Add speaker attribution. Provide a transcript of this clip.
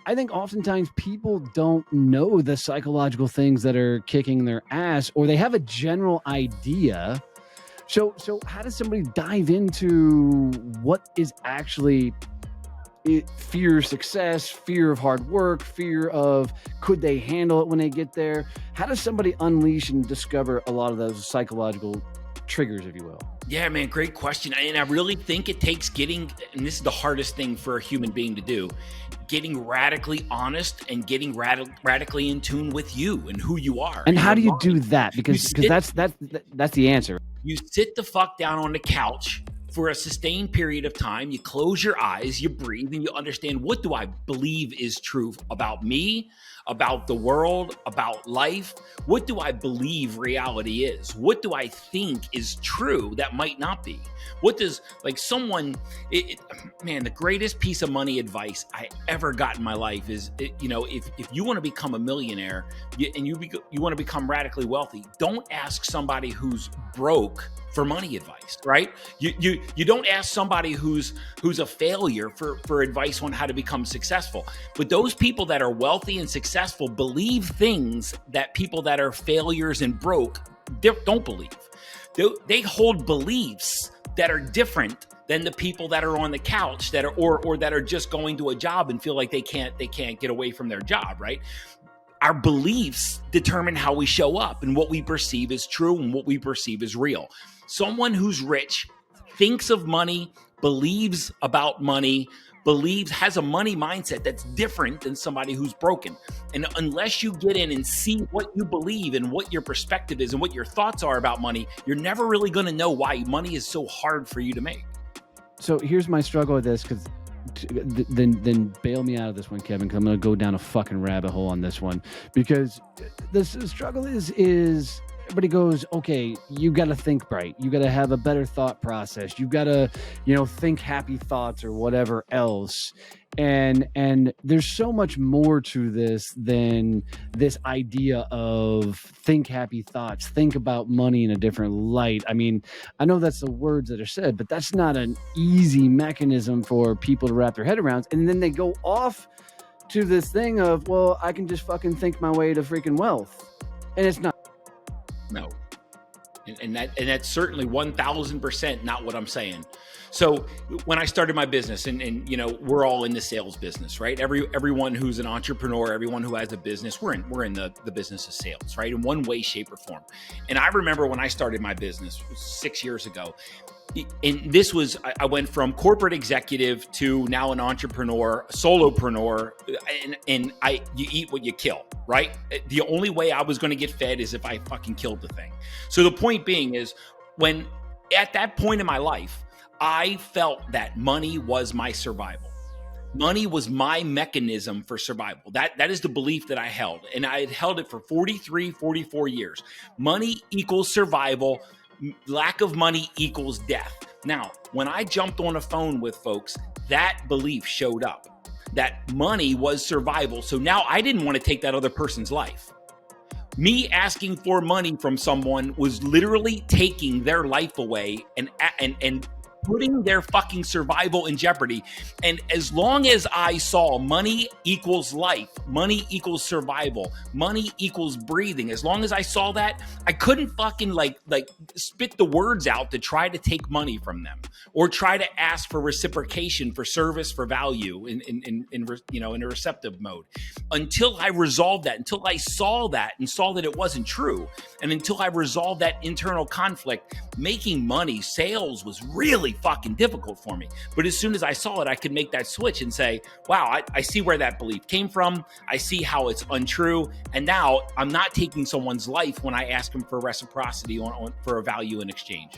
Speaker 1: I think oftentimes people don't know the psychological things that are kicking their ass, or they have a general idea. So how does somebody dive into what is actually fear of success, fear of hard work, fear of could they handle it when they get there? How does somebody unleash and discover a lot of those psychological triggers, if you will?
Speaker 2: Yeah, man, great question. And I really think it takes getting, and this is the hardest thing for a human being to do, getting radically honest and getting radically in tune with you and who you are.
Speaker 1: And how do you do that? Because that's the answer.
Speaker 2: You sit the fuck down on the couch for a sustained period of time. You close your eyes, you breathe, and you understand, what do I believe is true about me, about the world, about life? What do I believe reality is? What do I think is true that might not be? What does, like, someone, man, the greatest piece of money advice I ever got in my life is, if you want to become a millionaire and you want to become radically wealthy, don't ask somebody who's broke for money advice, right? You don't ask somebody who's a failure for advice on how to become successful. But those people that are wealthy and successful believe things that people that are failures and broke don't believe. They hold beliefs that are different than the people that are on the couch that are or that are just going to a job and feel like they can't get away from their job, right? Our beliefs determine how we show up and what we perceive as true and what we perceive as real. Someone who's rich thinks of money, believes about money, has a money mindset that's different than somebody who's broken. And unless you get in and see what you believe and what your perspective is and what your thoughts are about money, you're never really going to know why money is so hard for you to make.
Speaker 1: So here's my struggle with this, because then bail me out of this one, Kevin, because I'm going to go down a fucking rabbit hole on this one. Because the struggle is everybody goes, okay, you got to think bright. You got to have a better thought process. You got to, think happy thoughts or whatever else. And there's so much more to this than this idea of think happy thoughts, think about money in a different light. I mean, I know that's the words that are said, but that's not an easy mechanism for people to wrap their head around. And then they go off to this thing of, well, I can just fucking think my way to freaking wealth. And it's not.
Speaker 2: No. And that's certainly 1000% not what I'm saying. So when I started my business, and we're all in the sales business, right? Everyone who's an entrepreneur, everyone who has a business, we're in the business of sales, right? In one way, shape, or form. And I remember when I started my business 6 years ago, and this was, I went from corporate executive to now an entrepreneur, a solopreneur, and you eat what you kill, right? The only way I was going to get fed is if I fucking killed the thing. So the point being is, when at that point in my life, I felt that money was my survival. Money was my mechanism for survival. That is the belief that I held. And I had held it for 43, 44 years. Money equals survival. Lack of money equals death. Now, when I jumped on a phone with folks, that belief showed up, that money was survival. So now I didn't want to take that other person's life. Me asking for money from someone was literally taking their life away and putting their fucking survival in jeopardy. And as long as I saw money equals life, money equals survival, money equals breathing, as long as I saw that, I couldn't fucking like spit the words out to try to take money from them or try to ask for reciprocation, for service, for value in a receptive mode, until I resolved that, until I saw that and saw that it wasn't true. And until I resolved that internal conflict, making money, sales was really fucking difficult for me. But as soon as I saw it, I could make that switch and say, wow, I see where that belief came from. I see how it's untrue. And now I'm not taking someone's life when I ask them for reciprocity for a value in exchange.